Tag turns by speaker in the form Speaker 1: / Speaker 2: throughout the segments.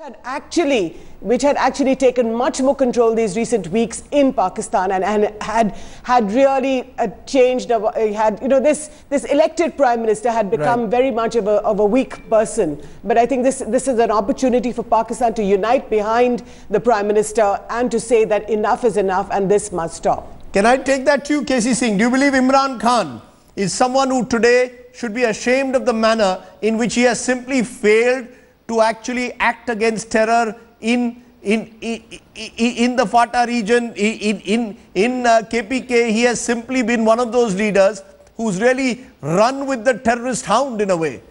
Speaker 1: Which had actually taken much more control these recent weeks in Pakistan and had really changed. This elected prime minister had become very much of a weak person. But I think this is an opportunity for Pakistan to unite behind the prime minister and to say that enough is enough and this must stop.
Speaker 2: Can I take that to you, KC Singh? Do you believe Imran Khan is someone who today should be ashamed of the manner in which he has simply failed to actually act against terror in the FATA region, in KPK? He has simply been one of those leaders who's really run with the terrorist hound in a way.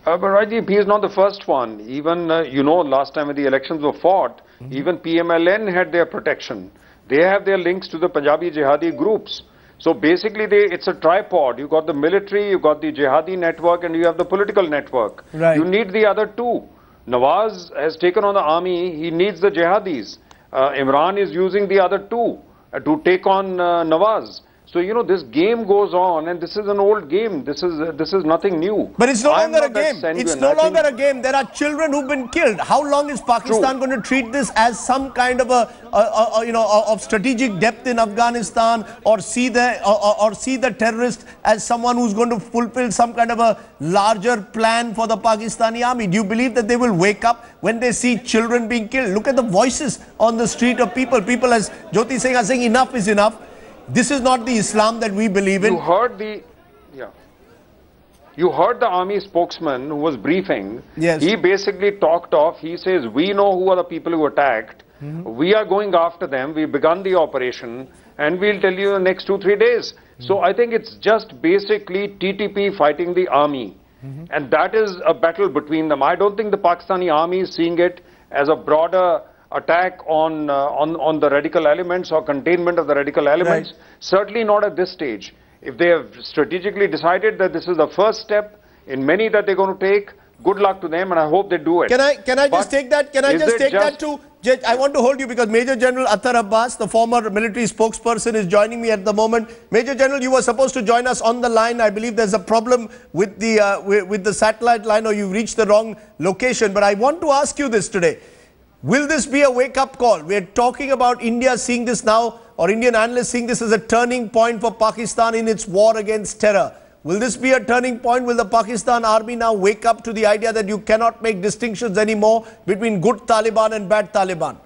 Speaker 3: But Rajiv, he is not the first one. Even, last time when the elections were fought, even PMLN had their protection. They have their links to the Punjabi jihadi groups. So basically, it's a tripod. You got the military, you got the jihadi network, and you have the political network.
Speaker 2: Right.
Speaker 3: You need the other two. Nawaz has taken on the army. He needs the jihadis. Imran is using the other two to take on Nawaz. So, this game goes on, and this is an old game. This is nothing new.
Speaker 2: But it's no longer a game. It's no longer a game. There are children who've been killed. How long is Pakistan going to treat this as some kind of of strategic depth in Afghanistan, or see the terrorist as someone who's going to fulfill some kind of a larger plan for the Pakistani army? Do you believe that they will wake up when they see children being killed? Look at the voices on the street of people. People, as Jyoti Singh are saying, enough is enough. This is not the Islam that we believe in.
Speaker 3: You heard the army spokesman who was briefing.
Speaker 2: Yes.
Speaker 3: He basically talked off. He says, we know who are the people who attacked. We are going after them. We've begun the operation, and we'll tell you in the next 2-3 days. So I think it's just basically TTP fighting the army. And that is a battle between them. I don't think the Pakistani army is seeing it as a broader attack on the radical elements or containment of the radical elements.
Speaker 2: Right.
Speaker 3: Certainly not at this stage. If they have strategically decided that this is the first step in many that they're going to take, good luck to them, and I hope they do it.
Speaker 2: Can I just take that? Can I just take that to... I want to hold you because Major General Attar Abbas, the former military spokesperson, is joining me at the moment. Major General, you were supposed to join us on the line. I believe there's a problem with the satellite line, or you reached the wrong location. But I want to ask you this today. Will this be a wake-up call? We're talking about India seeing this now, or Indian analysts seeing this as a turning point for Pakistan in its war against terror. Will this be a turning point? Will the Pakistan army now wake up to the idea that you cannot make distinctions anymore between good Taliban and bad Taliban?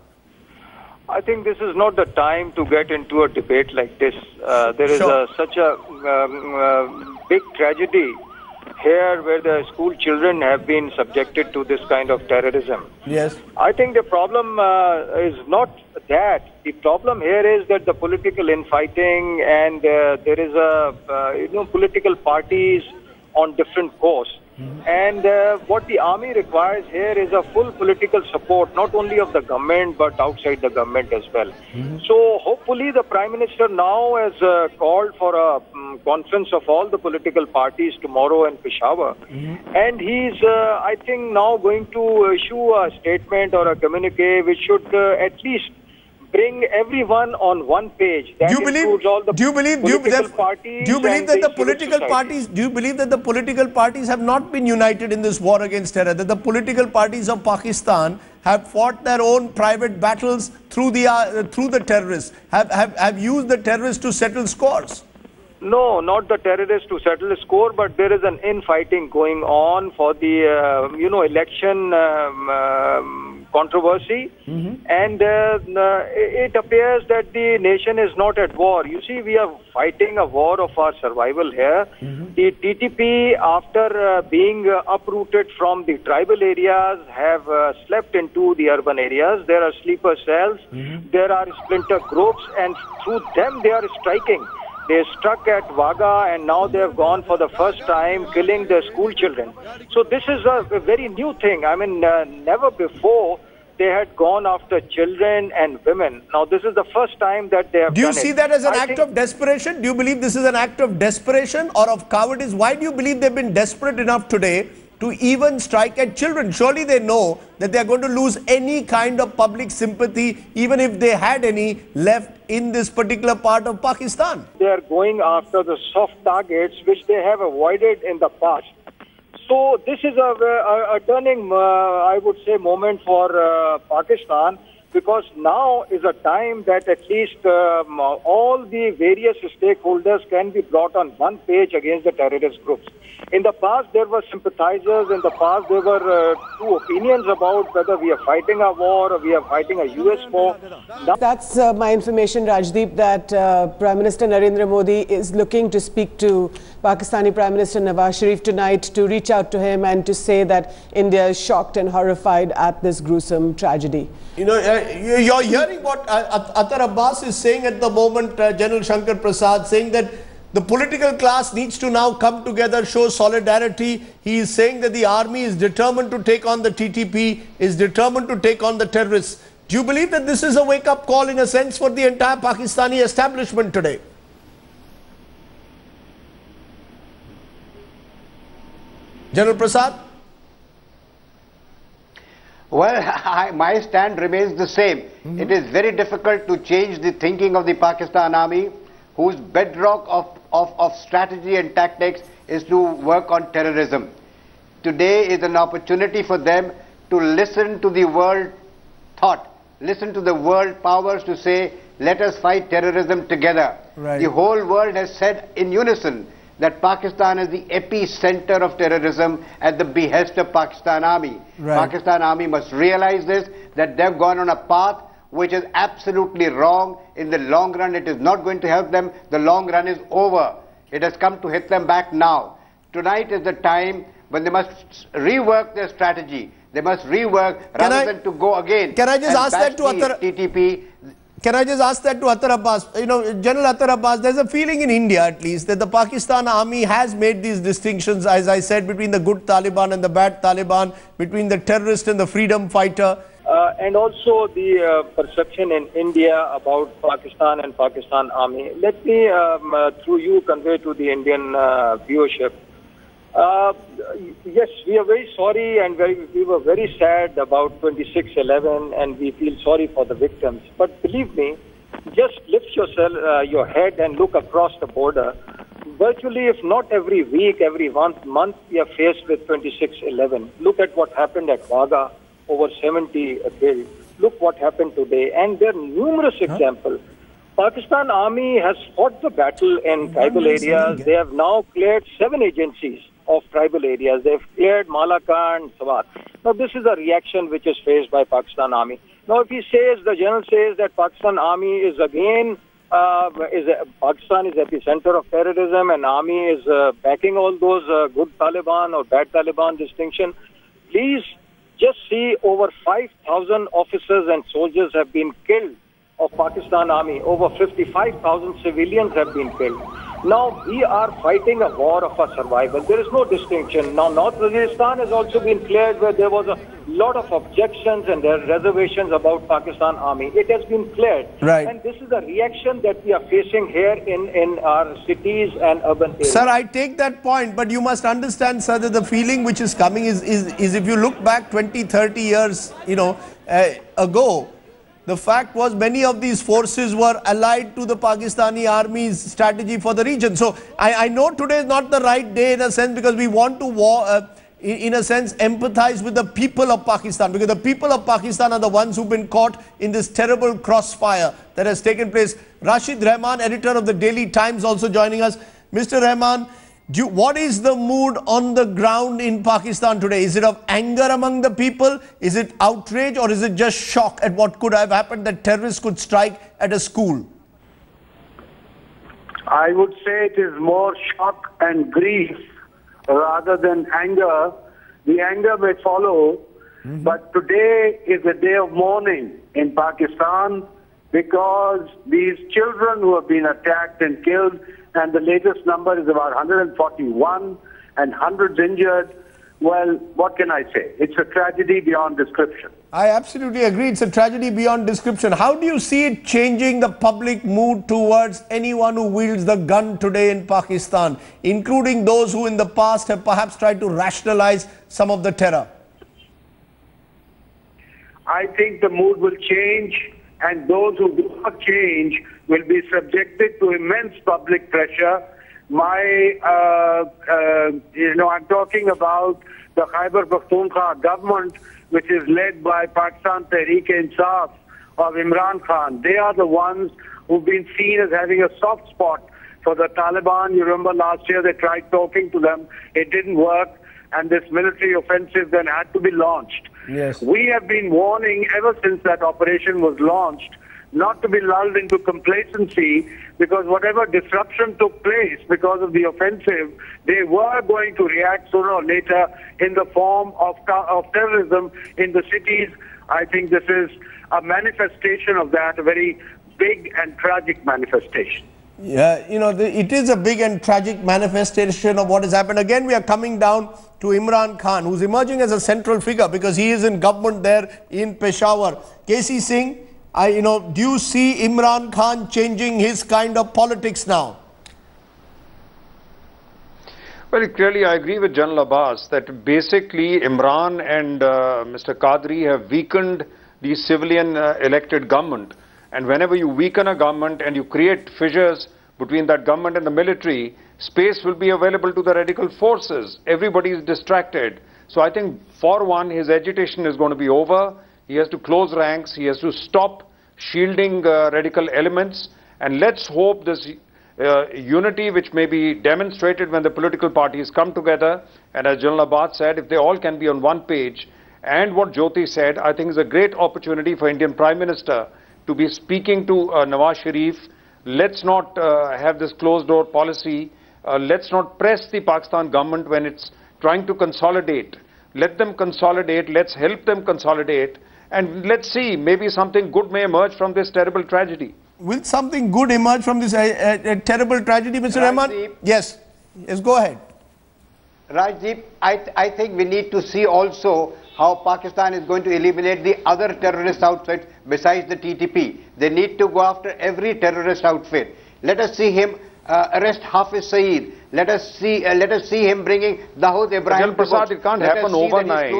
Speaker 4: I think this is not the time to get into a debate like this. There is such a big tragedy here where the school children have been subjected to this kind of terrorism.
Speaker 2: Yes.
Speaker 4: I think the problem is not that. The problem here is that the political infighting and there is political parties on different course. And what the army requires here is a full political support, not only of the government, but outside the government as well. So hopefully the Prime Minister now has called for a conference of all the political parties tomorrow in Peshawar. And he's, I think, now going to issue a statement or a communique which should at least bring everyone on one page. That includes all the political parties.
Speaker 2: Do you believe that the political parties have not been united in this war against terror? That the political parties of Pakistan have fought their own private battles through the terrorists, have used the terrorists to settle scores?
Speaker 4: No, not the terrorists to settle a score, but there is an infighting going on for the election controversy, and it appears that the nation is not at war. You see, we are fighting a war of our survival here. The TTP, after being uprooted from the tribal areas, have slept into the urban areas. There are sleeper cells, there are splinter groups, and through them they are striking. They struck at Wagah, and now they have gone for the first time killing their school children. So this is a very new thing. I mean, never before they had gone after children and women. Now this is the first time that they have done it.
Speaker 2: Do you see that as an act of desperation? Do you believe this is an act of desperation or of cowardice? Why do you believe they've been desperate enough today to even strike at children? Surely they know that they are going to lose any kind of public sympathy, even if they had any left in this particular part of Pakistan.
Speaker 4: They are going after the soft targets which they have avoided in the past. So this is a turning, I would say, moment for Pakistan, because now is a time that at least all the various stakeholders can be brought on one page against the terrorist groups. In the past, there were sympathizers. In the past, there were two opinions about whether we are fighting a war or we are fighting a US war.
Speaker 1: That's my information, Rajdeep, that Prime Minister Narendra Modi is looking to speak to Pakistani Prime Minister Nawaz Sharif tonight to reach out to him and to say that India is shocked and horrified at this gruesome tragedy.
Speaker 2: You know, you're hearing what Akhtar Abbas is saying at the moment, General Shankar Prasad, saying that the political class needs to now come together, show solidarity. He is saying that the army is determined to take on the TTP, is determined to take on the terrorists. Do you believe that this is a wake-up call in a sense for the entire Pakistani establishment today? General Prasad?
Speaker 5: Well, my stand remains the same. It is very difficult to change the thinking of the Pakistan Army, whose bedrock of strategy and tactics is to work on terrorism. Today is an opportunity for them to listen to the world thought, listen to the world powers to say, let us fight terrorism together.
Speaker 2: Right.
Speaker 5: The whole world has said in unison that Pakistan is the epicenter of terrorism at the behest of Pakistan Army.
Speaker 2: Right.
Speaker 5: Pakistan Army must realize this, that they've gone on a path which is absolutely wrong. In the long run, it is not going to help them. The long run is over. It has come to hit them back now. Tonight is the time when they must rework their strategy. They must rework rather than to go again.
Speaker 2: Can I just ask that to
Speaker 5: TTP?
Speaker 2: Can I just ask that to Akhtar Abbas? You know, General Akhtar Abbas, there's a feeling in India at least that the Pakistan Army has made these distinctions, as I said, between the good Taliban and the bad Taliban, between the terrorist and the freedom fighter.
Speaker 4: And also the perception in India about Pakistan and Pakistan Army. Let me, through you, convey to the Indian viewership. Yes, we are very sorry and we were very sad about 26/11, and we feel sorry for the victims. But believe me, just lift your head and look across the border. Virtually, if not every week, every month, we are faced with 26/11. Look at what happened at Wagah. Over 70 killed. Look what happened today. And there are numerous examples. Pakistan Army has fought the battle in tribal areas. They have now cleared 7 agencies of tribal areas. They've cleared Malakand and Swat. Now, this is a reaction which is faced by Pakistan Army. Now, if he says, the general says that Pakistan Army is again, Pakistan is at the center of terrorism and Army is backing all those good Taliban or bad Taliban distinction, please just see over 5,000 officers and soldiers have been killed of Pakistan Army. Over 55,000 civilians have been killed. Now, we are fighting a war of our survival. There is no distinction. Now, North Waziristan has also been cleared where there was a lot of objections and there are reservations about Pakistan Army. It has been cleared.
Speaker 2: Right.
Speaker 4: And this is a reaction that we are facing here in our cities and urban areas.
Speaker 2: Sir, I take that point, but you must understand, sir, that the feeling which is coming is if you look back 20, 30 years, ago, the fact was many of these forces were allied to the Pakistani Army's strategy for the region. So I know today is not the right day in a sense because we want to in a sense empathize with the people of Pakistan, because the people of Pakistan are the ones who've been caught in this terrible crossfire that has taken place. Rashid Rahman, editor of the Daily Times, also joining us. Mr. Rahman, what is the mood on the ground in Pakistan today? Is it of anger among the people? Is it outrage, or is it just shock at what could have happened, that terrorists could strike at a school?
Speaker 6: I would say it is more shock and grief rather than anger. The anger may follow, but today is a day of mourning in Pakistan because these children who have been attacked and killed, and the latest number is about 141 and hundreds injured. Well, what can I say? It's a tragedy beyond description.
Speaker 2: I absolutely agree. It's a tragedy beyond description. How do you see it changing the public mood towards anyone who wields the gun today in Pakistan, including those who in the past have perhaps tried to rationalize some of the terror?
Speaker 6: I think the mood will change, and those who do not change will be subjected to immense public pressure. I'm talking about the Khyber Pakhtunkhwa government, which is led by Pakistan Tehreek-e-Insaf of Imran Khan. They are the ones who've been seen as having a soft spot for the Taliban. You remember last year they tried talking to them. It didn't work, and this military offensive then had to be launched.
Speaker 2: Yes.
Speaker 6: We have been warning ever since that operation was launched not to be lulled into complacency, because whatever disruption took place because of the offensive, they were going to react sooner or later in the form of terrorism in the cities. I think this is a manifestation of that, a very big and tragic manifestation.
Speaker 2: Yeah, it is a big and tragic manifestation of what has happened. Again, we are coming down to Imran Khan, who's emerging as a central figure because he is in government there in Peshawar. KC Singh, do you see Imran Khan changing his kind of politics now?
Speaker 3: Well, clearly I agree with General Abbas that basically Imran and Mr. Qadri have weakened the civilian elected government. And whenever you weaken a government and you create fissures between that government and the military, space will be available to the radical forces. Everybody is distracted. So I think for one, his agitation is going to be over. He has to close ranks. He has to stop shielding radical elements. And let's hope this unity which may be demonstrated when the political parties come together. And as General Abbas said, if they all can be on one page. And what Jyoti said, I think is a great opportunity for Indian Prime Minister to be speaking to Nawaz Sharif. Let's not have this closed door policy. Let's not press the Pakistan government when it's trying to consolidate. Let them consolidate. Let's help them consolidate. And let's see, maybe something good may emerge from this terrible tragedy.
Speaker 2: Will something good emerge from this terrible tragedy, Mr. Rahman? Yes. Yes, go ahead.
Speaker 5: Rajdeep, I think we need to see also how Pakistan is going to eliminate the other terrorist outfits besides the TTP. They need to go after every terrorist outfit. Let us see him arrest Hafiz Saeed. Let us see him bringing Dawood Ibrahim.
Speaker 3: Prasad, it can't happen overnight.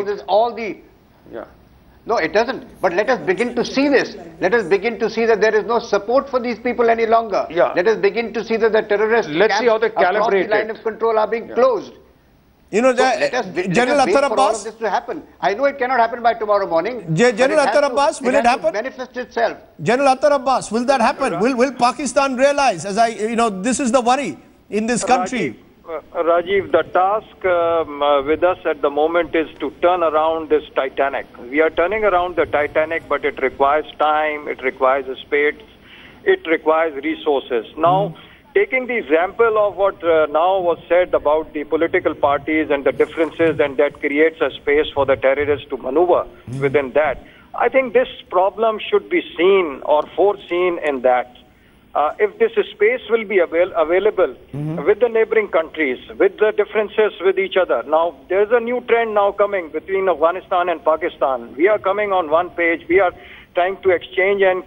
Speaker 5: No, it doesn't. But let us begin to see this. Let us begin to see that there is no support for these people any longer.
Speaker 3: Yeah.
Speaker 5: Let us begin to see that the terrorists
Speaker 3: see how they calibrate
Speaker 5: across the line of control are being closed.
Speaker 2: General Akhtar Abbas,
Speaker 5: all of this to happen. I know it cannot happen by tomorrow morning.
Speaker 2: General Akhtar Abbas, will it happen?
Speaker 5: Manifest itself.
Speaker 2: General Akhtar Abbas, will that happen? Will Pakistan realize, this is the worry in this country?
Speaker 4: Rajiv, the task with us at the moment is to turn around this Titanic. We are turning around the Titanic, but it requires time, it requires space, it requires resources. Now, taking the example of what now was said about the political parties and the differences, and that creates a space for the terrorists to maneuver within that, I think this problem should be seen or foreseen in that. If this space will be available with the neighboring countries, with the differences with each other. Now, there's a new trend now coming between Afghanistan and Pakistan. We are coming on one page. We are trying to exchange and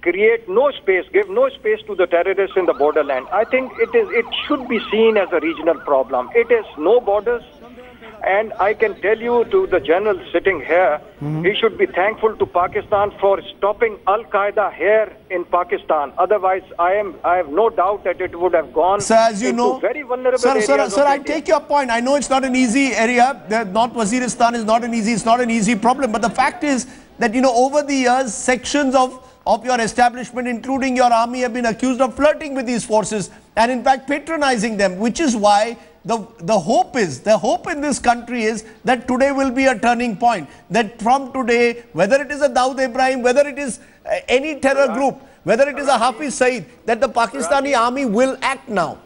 Speaker 4: create no space, give no space to the terrorists in the borderland. I think it should be seen as a regional problem. It is no borders. And I can tell you to the general sitting here, he should be thankful to Pakistan for stopping Al-Qaeda here in Pakistan. Otherwise, I have no doubt that it would have gone into very vulnerable areas.
Speaker 2: Sir, I take your point. I know it's not an easy area. North Waziristan is not an easy problem. But the fact is that, over the years, sections of your establishment, including your army, have been accused of flirting with these forces and in fact patronizing them, which is why the hope in this country is that today will be a turning point. That from today, whether it is a Dawood Ibrahim, whether it is any terror group, whether it is a Hafiz Saeed, that the Pakistani army will act now.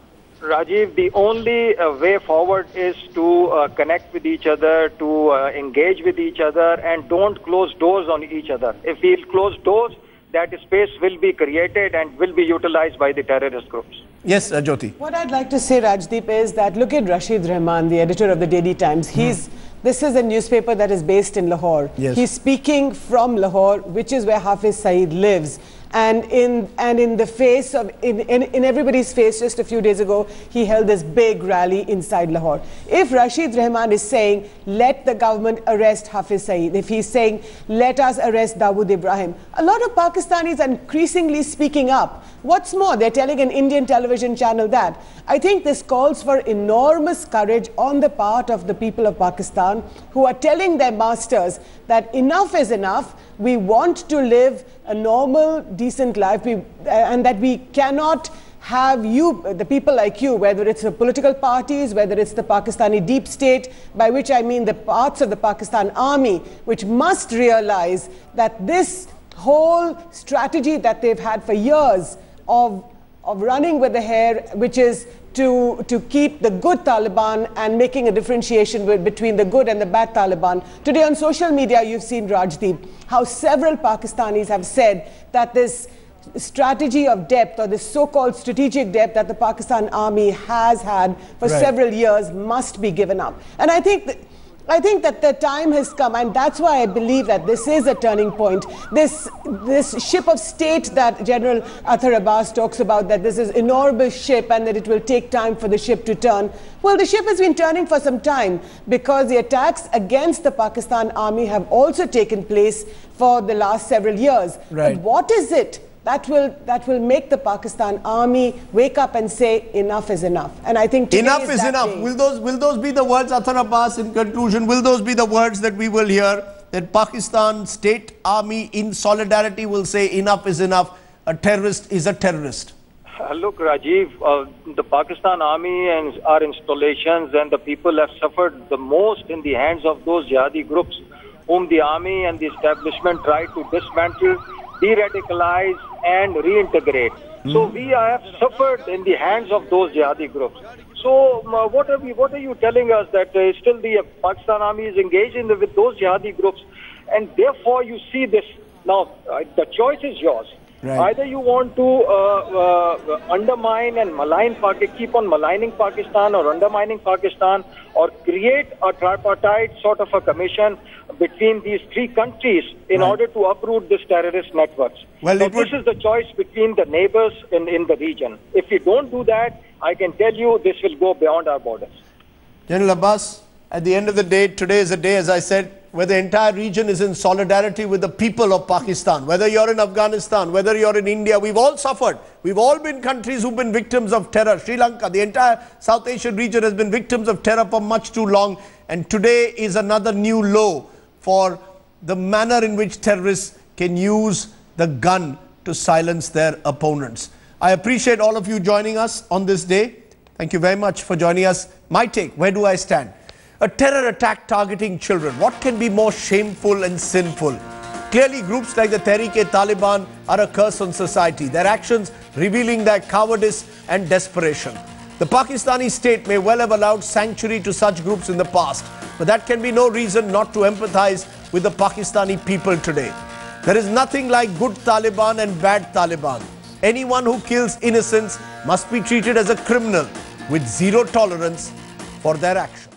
Speaker 4: Rajiv, the only way forward is to connect with each other, to engage with each other, and don't close doors on each other. If we close doors, that space will be created and will be utilized by the terrorist groups.
Speaker 2: Yes, Jyoti.
Speaker 1: What I'd like to say, Rajdeep, is that look at Rashid Rahman, the editor of the Daily Times. This is a newspaper that is based in Lahore.
Speaker 2: Yes.
Speaker 1: He's speaking from Lahore, which is where Hafiz Saeed lives. And in the face of, in everybody's face, just a few days ago, he held this big rally inside Lahore. If Rashid Rehman is saying, let the government arrest Hafiz Saeed, if he's saying, let us arrest Dawood Ibrahim, a lot of Pakistanis are increasingly speaking up. What's more, they're telling an Indian television channel that. I think this calls for enormous courage on the part of the people of Pakistan who are telling their masters that enough is enough. We want to live a normal, decent life, and that we cannot have you, the people like you, whether it's the political parties, whether it's the Pakistani deep state, by which I mean the parts of the Pakistan army, which must realize that this whole strategy that they've had for years of running with the hare, which is to keep the good Taliban and making a differentiation between the good and the bad Taliban. Today on social media, you've seen, Rajdeep, how several Pakistanis have said that this strategy of depth, or this so-called strategic depth that the Pakistan army has had for several years, must be given up. And I think that the time has come, and that's why I believe that this is a turning point. This ship of state that General Athar Abbas talks about, that this is an enormous ship and that it will take time for the ship to turn. Well, the ship has been turning for some time because the attacks against the Pakistan army have also taken place for the last several years. But what is it that will make the Pakistan army wake up and say enough is enough? And I think
Speaker 2: enough is enough. Will those be the words, Athar Abbas, in conclusion? Will those be the words that we will hear, that Pakistan state army in solidarity will say enough is enough, a terrorist is a terrorist?
Speaker 4: Look, Rajiv, the Pakistan army and our installations and the people have suffered the most in the hands of those jihadi groups whom the army and the establishment tried to dismantle, de-radicalize and reintegrate. So we have suffered in the hands of those jihadi groups. So what are you telling us, that still the Pakistan army is engaged with those jihadi groups? And therefore you see this. Now the choice is yours. Either you want to undermine and malign keep on maligning Pakistan or undermining Pakistan, or create a tripartite sort of a commission between these three countries in order to uproot this terrorist networks. Well, so this is the choice between the neighbors in the region. If we don't do that, I can tell you this will go beyond our borders.
Speaker 2: General Abbas, at the end of the day, today is a day, as I said, where the entire region is in solidarity with the people of Pakistan. Whether you're in Afghanistan, whether you're in India, we've all suffered. We've all been countries who've been victims of terror. Sri Lanka, the entire South Asian region has been victims of terror for much too long. And today is another new low for the manner in which terrorists can use the gun to silence their opponents. I appreciate all of you joining us on this day. Thank you very much for joining us. My take, where do I stand? A terror attack targeting children. What can be more shameful and sinful? Clearly, groups like the Tehreek-e-Taliban are a curse on society. Their actions revealing their cowardice and desperation. The Pakistani state may well have allowed sanctuary to such groups in the past, but that can be no reason not to empathize with the Pakistani people today. There is nothing like good Taliban and bad Taliban. Anyone who kills innocents must be treated as a criminal with zero tolerance for their actions.